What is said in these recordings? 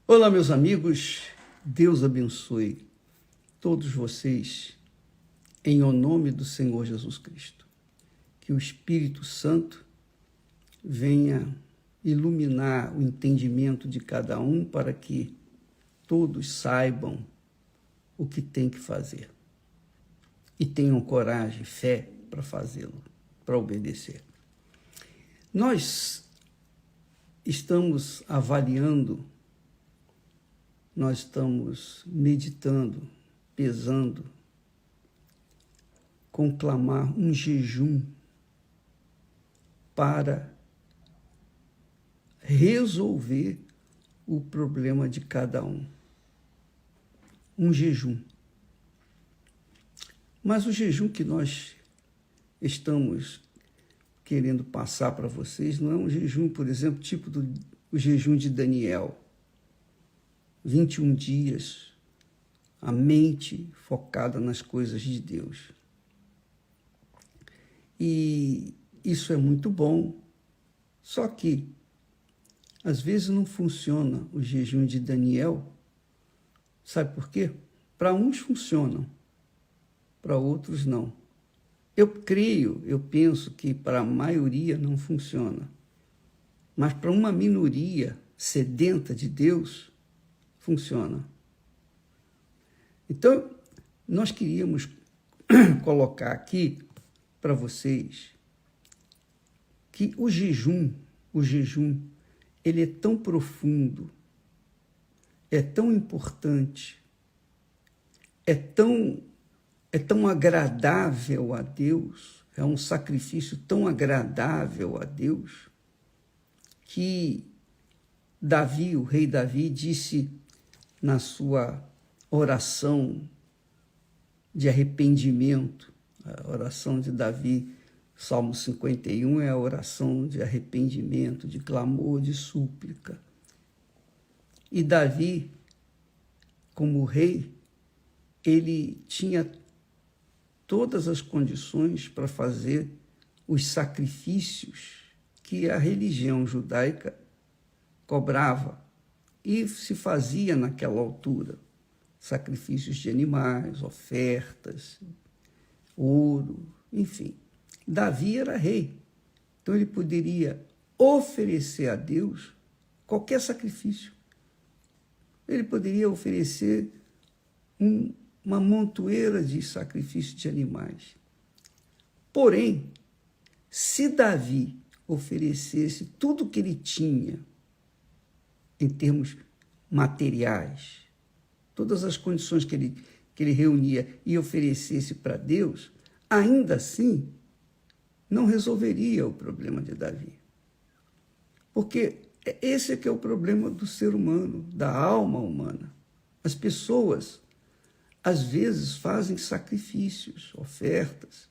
Olá, meus amigos, Deus abençoe todos vocês, em o nome do Senhor Jesus Cristo. Que o Espírito Santo venha iluminar o entendimento de cada um para que todos saibam o que tem que fazer e tenham coragem, fé para fazê-lo, para obedecer. Nós estamos avaliando, nós estamos meditando, pesando, conclamar um jejum para resolver o problema de cada um. Um jejum. Mas o jejum que nós estamos querendo passar para vocês não é um jejum, por exemplo, tipo o jejum de Daniel. 21 dias, a mente focada nas coisas de Deus. E isso é muito bom, só que às vezes não funciona o jejum de Daniel. Sabe por quê? Para uns funcionam, para outros não. Eu penso que para a maioria não funciona, mas para uma minoria sedenta de Deus, funciona. Então, nós queríamos colocar aqui para vocês que o jejum, ele é tão profundo, é tão importante, é tão agradável a Deus, é um sacrifício tão agradável a Deus, que Davi, o rei Davi, disse na sua oração de arrependimento, a oração de Davi, Salmo 51, é a oração de arrependimento, de clamor, de súplica. E Davi, como rei, ele tinha todas as condições para fazer os sacrifícios que a religião judaica cobrava e se fazia naquela altura. Sacrifícios de animais, ofertas, ouro, enfim. Davi era rei, então ele poderia oferecer a Deus qualquer sacrifício. Ele poderia oferecer uma montoeira de sacrifícios de animais. Porém, se Davi oferecesse tudo o que ele tinha, em termos materiais, todas as condições que ele reunia e oferecesse para Deus, ainda assim, não resolveria o problema de Davi. Porque esse é que é o problema do ser humano, da alma humana. As pessoas, às vezes, fazem sacrifícios, ofertas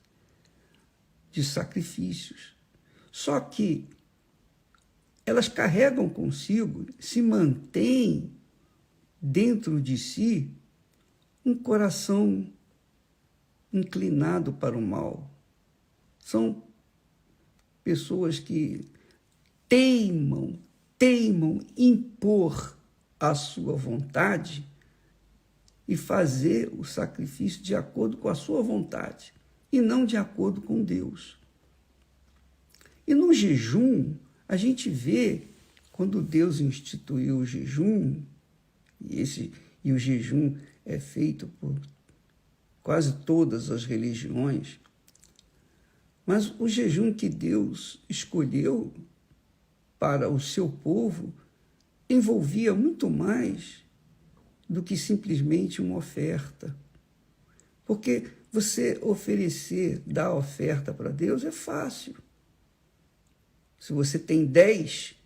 de sacrifícios. Só que elas carregam consigo, se mantêm dentro de si um coração inclinado para o mal. São pessoas que teimam impor a sua vontade e fazer o sacrifício de acordo com a sua vontade e não de acordo com Deus. E no jejum, a gente vê, quando Deus instituiu o jejum, e o jejum é feito por quase todas as religiões, mas o jejum que Deus escolheu para o seu povo envolvia muito mais do que simplesmente uma oferta. Porque você dar oferta para Deus é fácil. Se você tem 10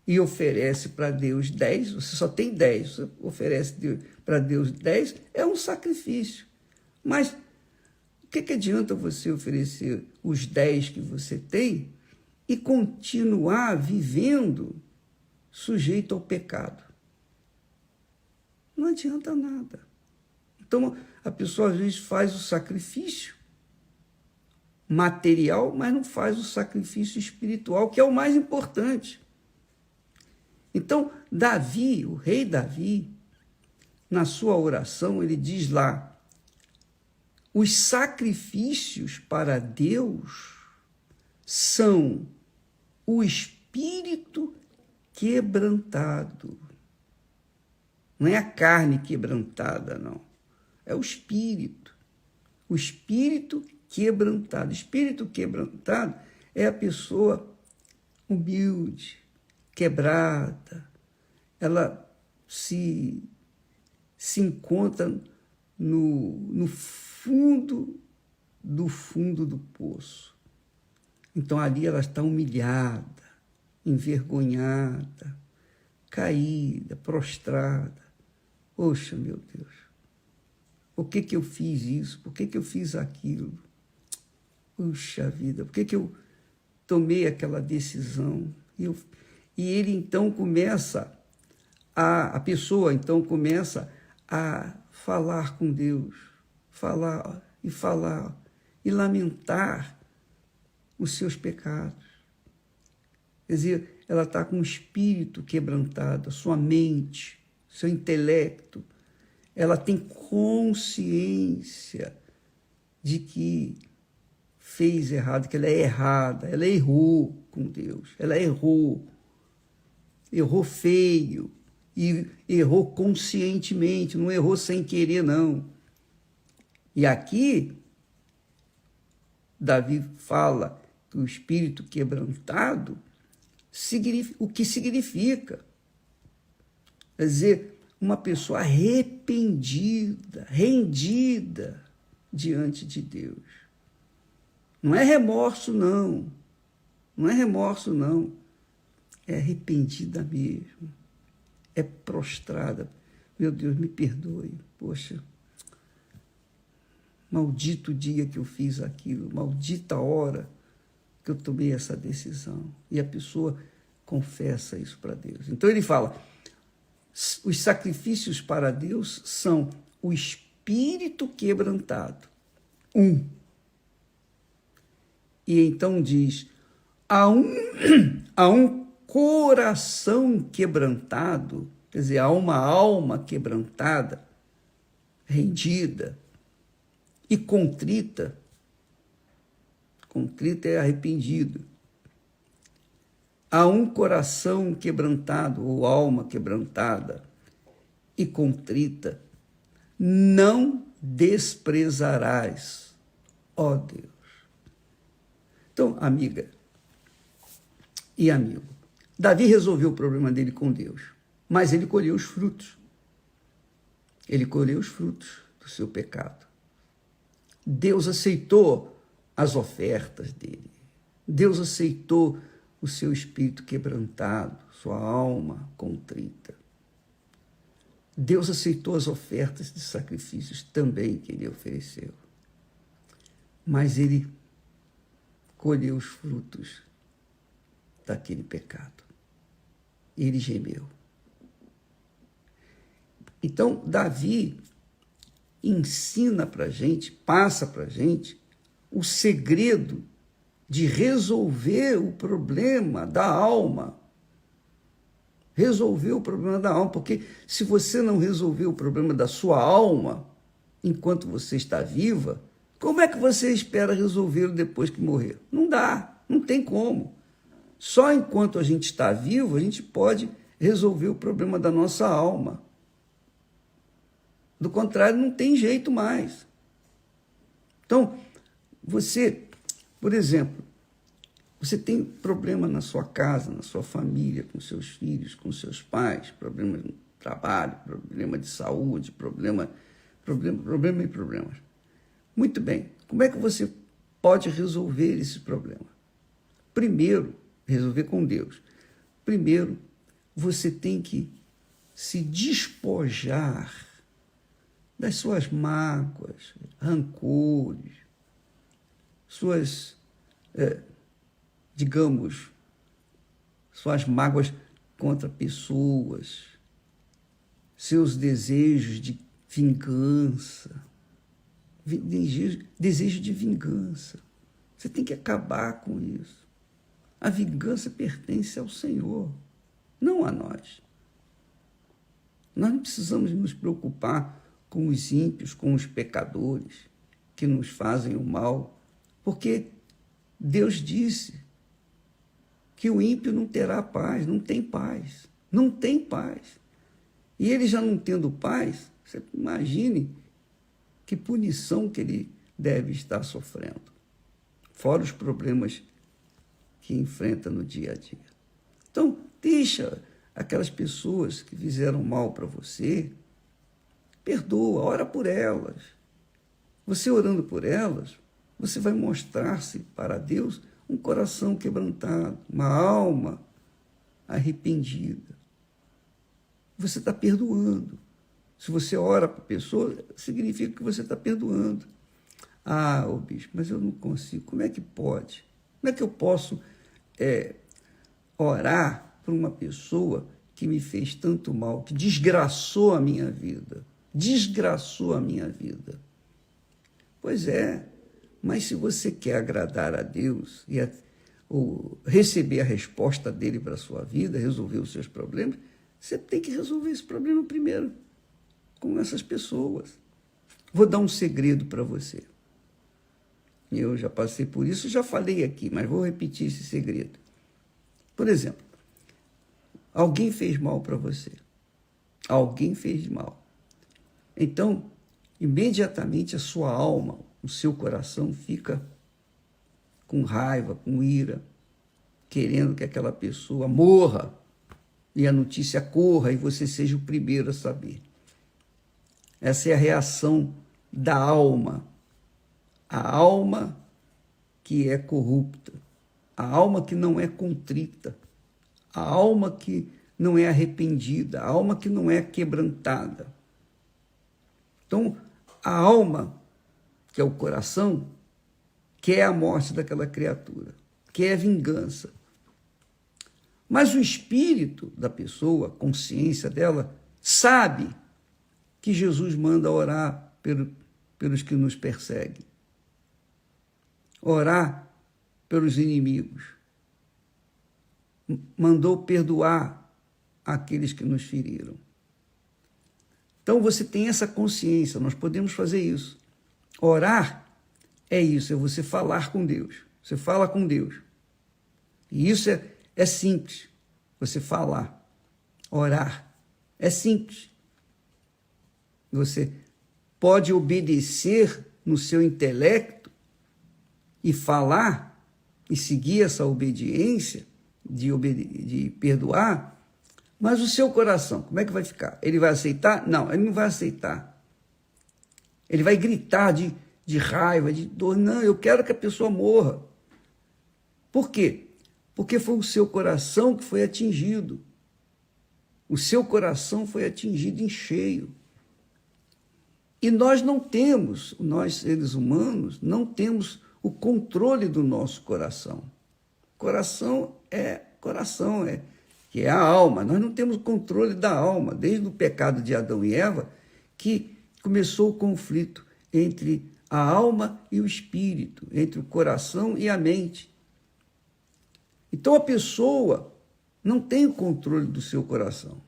e oferece para Deus 10, você só tem 10, você oferece para Deus 10, é um sacrifício. Mas o que adianta você oferecer os 10 que você tem e continuar vivendo sujeito ao pecado? Não adianta nada. Então, a pessoa às vezes faz o sacrifício material, mas não faz o sacrifício espiritual, que é o mais importante. Então, Davi, o rei Davi, na sua oração, ele diz lá, os sacrifícios para Deus são o espírito quebrantado. Não é a carne quebrantada, não. É o espírito. O espírito quebrantado. Espírito quebrantado é a pessoa humilde, quebrada. Ela se encontra no fundo do poço. Então ali ela está humilhada, envergonhada, caída, prostrada. Poxa, meu Deus, por que eu fiz isso? Por que eu fiz aquilo? Puxa vida, por que eu tomei aquela decisão? E ele então começa, a pessoa então começa a falar com Deus, falar e lamentar os seus pecados. Quer dizer, ela está com o espírito quebrantado, a sua mente, seu intelecto. Ela tem consciência de que fez errado, que ela é errada, ela errou com Deus, ela errou feio, e errou conscientemente, não errou sem querer, não. E aqui, Davi fala que o espírito quebrantado, o que significa? Quer dizer, uma pessoa arrependida, rendida diante de Deus. Não é remorso, não. Não é remorso, não. É arrependida mesmo. É prostrada. Meu Deus, me perdoe. Poxa, maldito dia que eu fiz aquilo, maldita hora que eu tomei essa decisão. E a pessoa confessa isso para Deus. Então ele fala, os sacrifícios para Deus são o espírito quebrantado. E então diz, há um coração quebrantado, quer dizer, há uma alma quebrantada, rendida e contrita. Contrita é arrependido. Há um coração quebrantado, ou alma quebrantada e contrita, não desprezarás, ó Deus. Então, amiga e amigo, Davi resolveu o problema dele com Deus, mas ele colheu os frutos. Ele colheu os frutos do seu pecado. Deus aceitou as ofertas dele. Deus aceitou o seu espírito quebrantado, sua alma contrita. Deus aceitou as ofertas de sacrifícios também que ele ofereceu. Mas ele colheu os frutos daquele pecado. Ele gemeu. Então, Davi ensina para a gente, passa para a gente, o segredo de resolver o problema da alma. Resolver o problema da alma, porque se você não resolver o problema da sua alma, enquanto você está viva, como é que você espera resolvê-lo depois que morrer? Não dá, não tem como. Só enquanto a gente está vivo, a gente pode resolver o problema da nossa alma. Do contrário, não tem jeito mais. Então, você, por exemplo, você tem problema na sua casa, na sua família, com seus filhos, com seus pais, problema no trabalho, problema de saúde, problemas. Muito bem, como é que você pode resolver esse problema? Primeiro, resolver com Deus. Primeiro, você tem que se despojar das suas mágoas, rancores, suas, suas mágoas contra pessoas, seus desejos de vingança, desejo de vingança. Você tem que acabar com isso. A vingança pertence ao Senhor. não a nós. Nós não precisamos nos preocupar com os ímpios, com os pecadores que nos fazem o mal, porque Deus disse que o ímpio não terá paz, não tem paz, não tem paz. E ele já não tendo paz, você imagine que punição que ele deve estar sofrendo, fora os problemas que enfrenta no dia a dia. Então, deixa aquelas pessoas que fizeram mal para você, perdoa, ora por elas. Você orando por elas, você vai mostrar-se para Deus um coração quebrantado, uma alma arrependida. Você está perdoando. Se você ora para a pessoa, significa que você está perdoando. Ah, ô bispo, mas eu não consigo. Como é que pode? Como é que eu posso orar por uma pessoa que me fez tanto mal, que desgraçou a minha vida? Desgraçou a minha vida. Pois é, mas se você quer agradar a Deus ou receber a resposta dele para a sua vida, resolver os seus problemas, você tem que resolver esse problema primeiro com essas pessoas. Vou dar um segredo para você. Eu já passei por isso, já falei aqui, mas vou repetir esse segredo. Por exemplo, alguém fez mal para você. Alguém fez mal. Então, imediatamente a sua alma, o seu coração fica com raiva, com ira, querendo que aquela pessoa morra e a notícia corra e você seja o primeiro a saber. Essa é a reação da alma. A alma que é corrupta, a alma que não é contrita, a alma que não é arrependida, a alma que não é quebrantada. Então, a alma, que é o coração, quer a morte daquela criatura, quer a vingança. Mas o espírito da pessoa, a consciência dela, sabe que Jesus manda orar pelos que nos perseguem. Orar pelos inimigos. Mandou perdoar aqueles que nos feriram. Então você tem essa consciência, nós podemos fazer isso. Orar é isso, é você falar com Deus. Você fala com Deus. E isso é simples, você falar. Orar é simples. Você pode obedecer no seu intelecto e falar e seguir essa obediência de perdoar, mas o seu coração, como é que vai ficar? Ele vai aceitar? Não, ele não vai aceitar. Ele vai gritar de raiva, de dor. Não, eu quero que a pessoa morra. Por quê? Porque foi o seu coração que foi atingido. O seu coração foi atingido em cheio. E nós não temos, nós seres humanos, não temos o controle do nosso coração. Coração, que é a alma. Nós não temos controle da alma, desde o pecado de Adão e Eva, que começou o conflito entre a alma e o espírito, entre o coração e a mente. Então a pessoa não tem o controle do seu coração.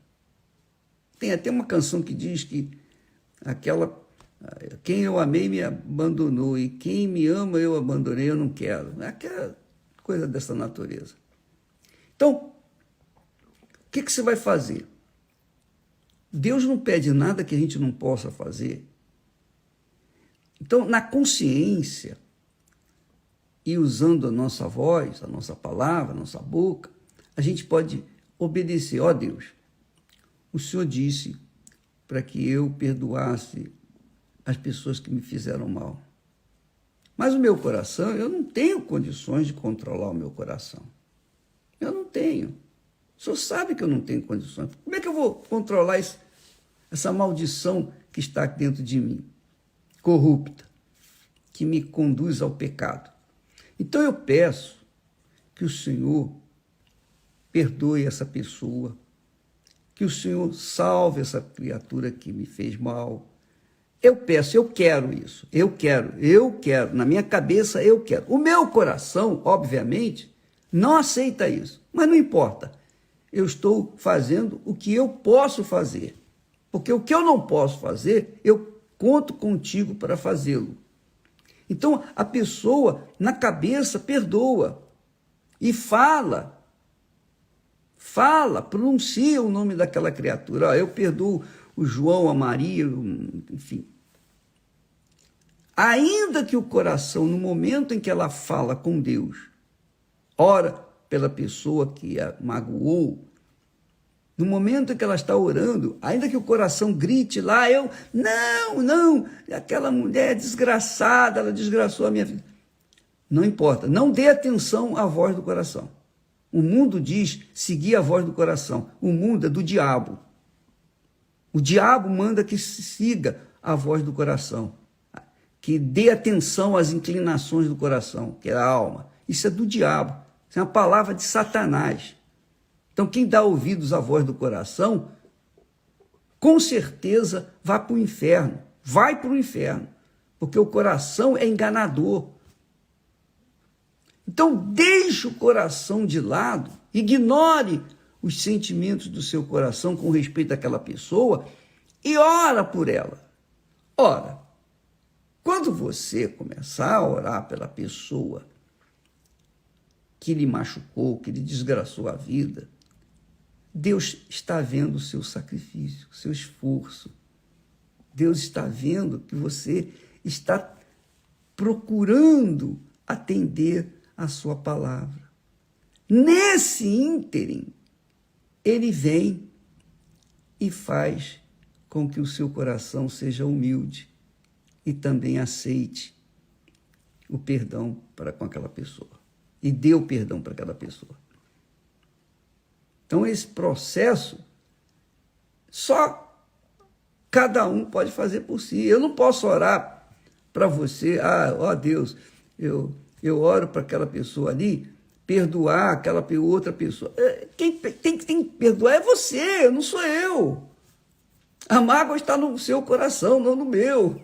Tem até uma canção que diz que quem eu amei me abandonou e quem me ama eu abandonei, eu não quero. É aquela coisa dessa natureza. Então, o que você vai fazer? Deus não pede nada que a gente não possa fazer. Então, na consciência e usando a nossa voz, a nossa palavra, a nossa boca, a gente pode obedecer. Ó Deus, o Senhor disse para que eu perdoasse as pessoas que me fizeram mal. Mas o meu coração, eu não tenho condições de controlar o meu coração. Eu não tenho. O Senhor sabe que eu não tenho condições. Como é que eu vou controlar essa maldição que está aqui dentro de mim, corrupta, que me conduz ao pecado? Então eu peço que o Senhor perdoe essa pessoa, que o Senhor salve essa criatura que me fez mal. Eu peço, eu quero isso, eu quero, na minha cabeça eu quero. O meu coração, obviamente, não aceita isso, mas não importa. eu estou fazendo o que eu posso fazer. Porque o que eu não posso fazer, eu conto contigo para fazê-lo. Então, a pessoa, na cabeça, perdoa e fala, pronuncia o nome daquela criatura. Eu perdoo o João, a Maria, enfim. Ainda que o coração, no momento em que ela fala com Deus, ora pela pessoa que a magoou, no momento em que ela está orando, ainda que o coração grite lá, não, aquela mulher desgraçada, ela desgraçou a minha vida. Não importa, não dê atenção à voz do coração. O mundo diz seguir a voz do coração. O mundo é do diabo. O diabo manda que se siga a voz do coração, que dê atenção às inclinações do coração, que é a alma. Isso é do diabo, isso é uma palavra de Satanás. Então, quem dá ouvidos à voz do coração, com certeza vai para o inferno, porque o coração é enganador. Então, deixe o coração de lado, ignore os sentimentos do seu coração com respeito àquela pessoa e ora por ela. Ora, quando você começar a orar pela pessoa que lhe machucou, que lhe desgraçou a vida, Deus está vendo o seu sacrifício, o seu esforço. Deus está vendo que você está procurando atender a sua palavra. Nesse ínterim, ele vem e faz com que o seu coração seja humilde e também aceite o perdão para com aquela pessoa. E dê o perdão para aquela pessoa. Então, esse processo, só cada um pode fazer por si. Eu não posso orar para você, ó Deus, eu oro para aquela pessoa ali, perdoar aquela outra pessoa. Quem tem que perdoar é você, não sou eu. A mágoa está no seu coração, não no meu.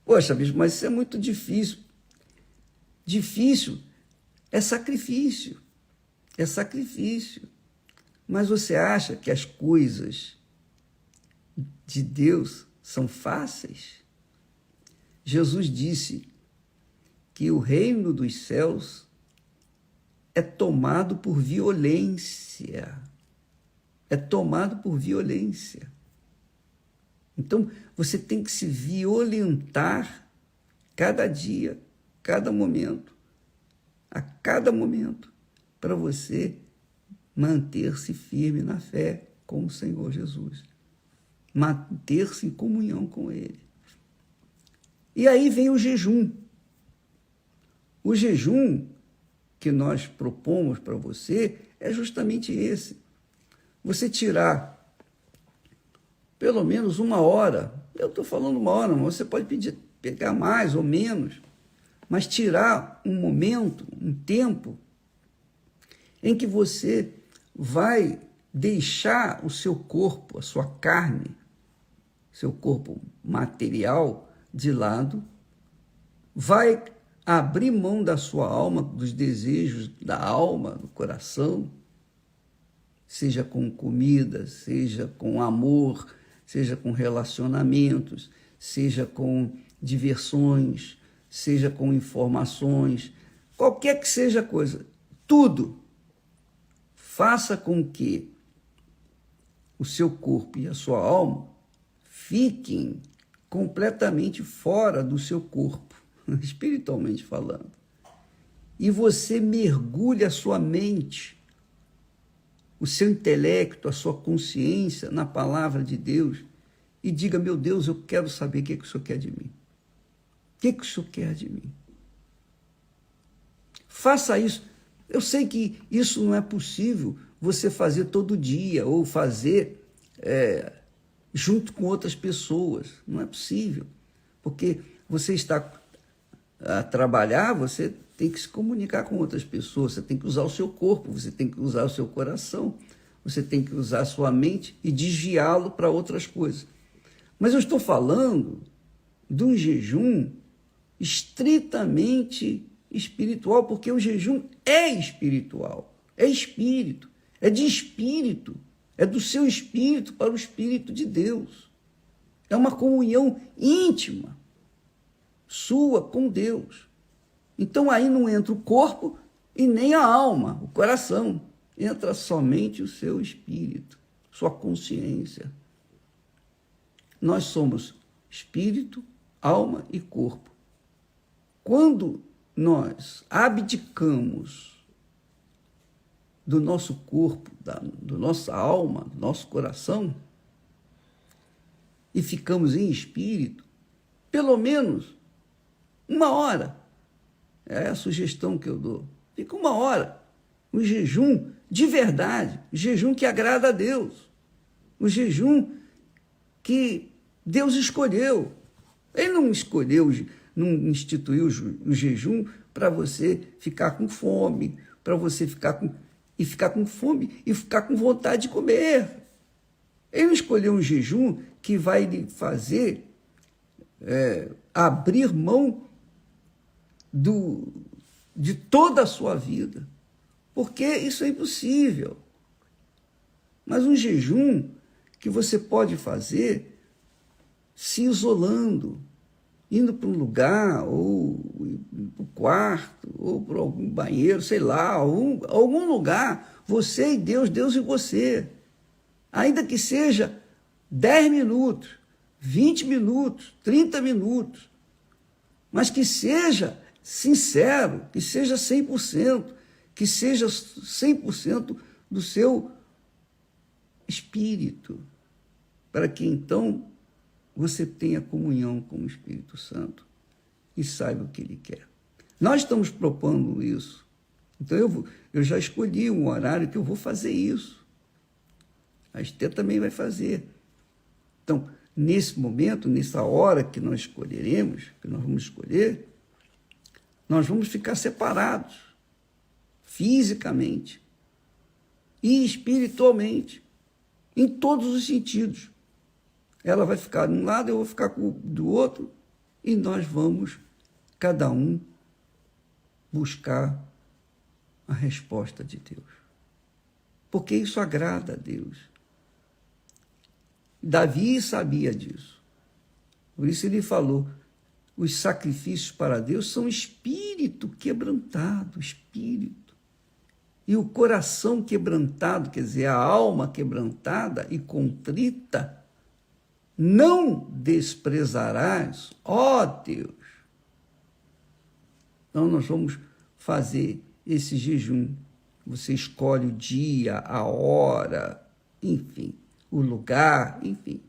Poxa, bicho, mas isso é muito difícil. Difícil é sacrifício. É sacrifício. Mas você acha que as coisas de Deus são fáceis? Jesus disse que o reino dos céus é tomado por violência. É tomado por violência. Então, você tem que se violentar cada dia, cada momento, a cada momento, para você manter-se firme na fé com o Senhor Jesus. Manter-se em comunhão com Ele. E aí vem o jejum. O jejum que nós propomos para você é justamente esse. Você tirar pelo menos 1 hora. Eu estou falando 1 hora, mas você pode pegar mais ou menos, mas tirar um momento, um tempo, em que você vai deixar o seu corpo, a sua carne, seu corpo material de lado, vai abrir mão da sua alma, dos desejos da alma, do coração, seja com comida, seja com amor, seja com relacionamentos, seja com diversões, seja com informações, qualquer que seja a coisa, tudo, faça com que o seu corpo e a sua alma fiquem completamente fora do seu corpo, espiritualmente falando. E você mergulhe a sua mente, o seu intelecto, a sua consciência na palavra de Deus e diga, meu Deus, eu quero saber o que o Senhor quer de mim. O que o Senhor quer de mim? Faça isso. Eu sei que isso não é possível você fazer todo dia ou fazer junto com outras pessoas. Não é possível, porque você está a trabalhar, você tem que se comunicar com outras pessoas, você tem que usar o seu corpo, você tem que usar o seu coração, você tem que usar a sua mente e desviá-lo para outras coisas. Mas eu estou falando de um jejum estritamente espiritual, porque o jejum é espiritual, é espírito, é de espírito, é do seu espírito para o Espírito de Deus. É uma comunhão íntima sua com Deus. Então aí não entra o corpo e nem a alma, o coração. Entra somente o seu espírito, sua consciência. Nós somos espírito, alma e corpo. Quando nós abdicamos do nosso corpo, da nossa alma, do nosso coração, e ficamos em espírito, pelo menos 1 hora, é a sugestão que eu dou, fica 1 hora, um jejum de verdade, um jejum que agrada a Deus, um jejum que Deus escolheu. Ele não escolheu, não instituiu o jejum para você ficar com fome, para você ficar com fome e ficar com vontade de comer. Ele não escolheu um jejum que vai lhe fazer abrir mão de toda a sua vida, porque isso é impossível. Mas um jejum que você pode fazer se isolando, indo para um lugar, ou para o quarto, ou para algum banheiro, sei lá, algum lugar, você e Deus, Deus e você. Ainda que seja 10 minutos, 20 minutos, 30 minutos, mas que seja sincero, que seja 100%, que seja 100% do seu espírito, para que então você tenha comunhão com o Espírito Santo e saiba o que Ele quer. Nós estamos propondo isso. Então eu já escolhi um horário que eu vou fazer isso. A Esther também vai fazer. Então, nesse momento, nessa hora que nós escolheremos, que nós vamos escolher, nós vamos ficar separados, fisicamente e espiritualmente, em todos os sentidos. Ela vai ficar de um lado, eu vou ficar do outro, e nós vamos, cada um, buscar a resposta de Deus. Porque isso agrada a Deus. Davi sabia disso. Por isso ele falou, os sacrifícios para Deus são espírito quebrantado, espírito. E o coração quebrantado, quer dizer, a alma quebrantada e contrita, não desprezarás, ó Deus. Então nós vamos fazer esse jejum. Você escolhe o dia, a hora, enfim, o lugar, enfim.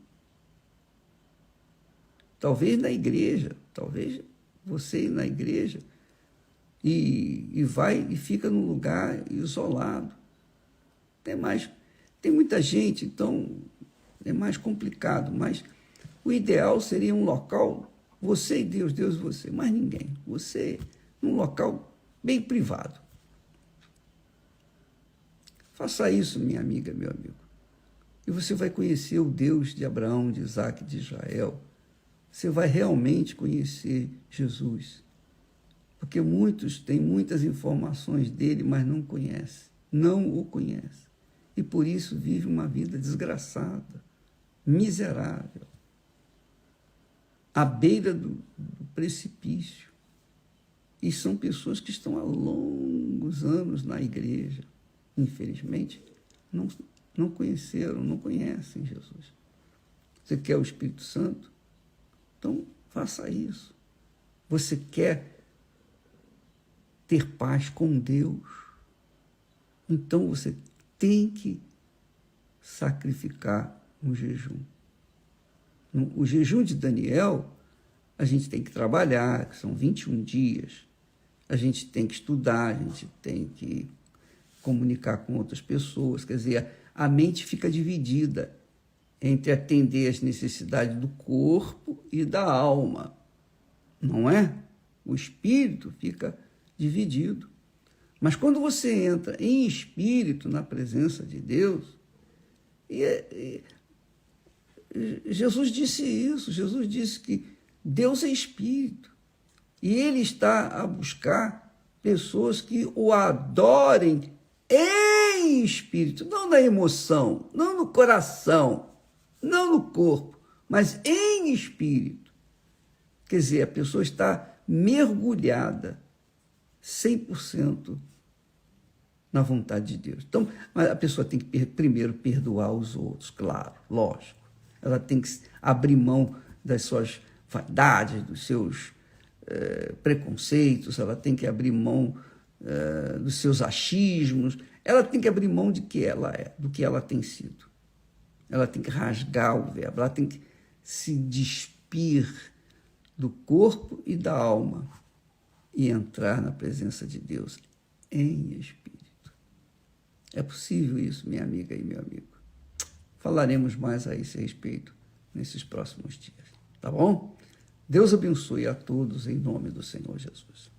Talvez na igreja, talvez você ir na igreja e vai e fica num lugar isolado. Tem muita gente, então é mais complicado, mas o ideal seria um local, você e Deus, Deus e você, mais ninguém. Você num local bem privado. Faça isso, minha amiga, meu amigo. E você vai conhecer o Deus de Abraão, de Isaac, de Israel. Você vai realmente conhecer Jesus. Porque muitos têm muitas informações dele, mas não conhecem, não o conhecem. E por isso vive uma vida desgraçada, miserável, à beira do precipício. E são pessoas que estão há longos anos na igreja. Infelizmente, não conheceram, não conhecem Jesus. Você quer o Espírito Santo? Então, faça isso. Você quer ter paz com Deus? Então, você tem que sacrificar um jejum. O jejum de Daniel, a gente tem que trabalhar, que são 21 dias. A gente tem que estudar, a gente tem que comunicar com outras pessoas. Quer dizer, a mente fica dividida entre atender às necessidades do corpo e da alma, não é? O espírito fica dividido. Mas quando você entra em espírito na presença de Deus, Jesus disse isso, Jesus disse que Deus é espírito. E ele está a buscar pessoas que o adorem em espírito, não na emoção, não no coração, não no corpo, mas em espírito. Quer dizer, a pessoa está mergulhada 100% na vontade de Deus. Então, mas a pessoa tem que primeiro perdoar os outros, claro, lógico. Ela tem que abrir mão das suas vaidades, dos seus preconceitos, ela tem que abrir mão dos seus achismos, ela tem que abrir mão de que ela é, do que ela tem sido. Ela tem que rasgar o verbo, ela tem que se despir do corpo e da alma e entrar na presença de Deus em espírito. É possível isso, minha amiga e meu amigo. Falaremos mais a esse respeito nesses próximos dias, tá bom? Deus abençoe a todos em nome do Senhor Jesus.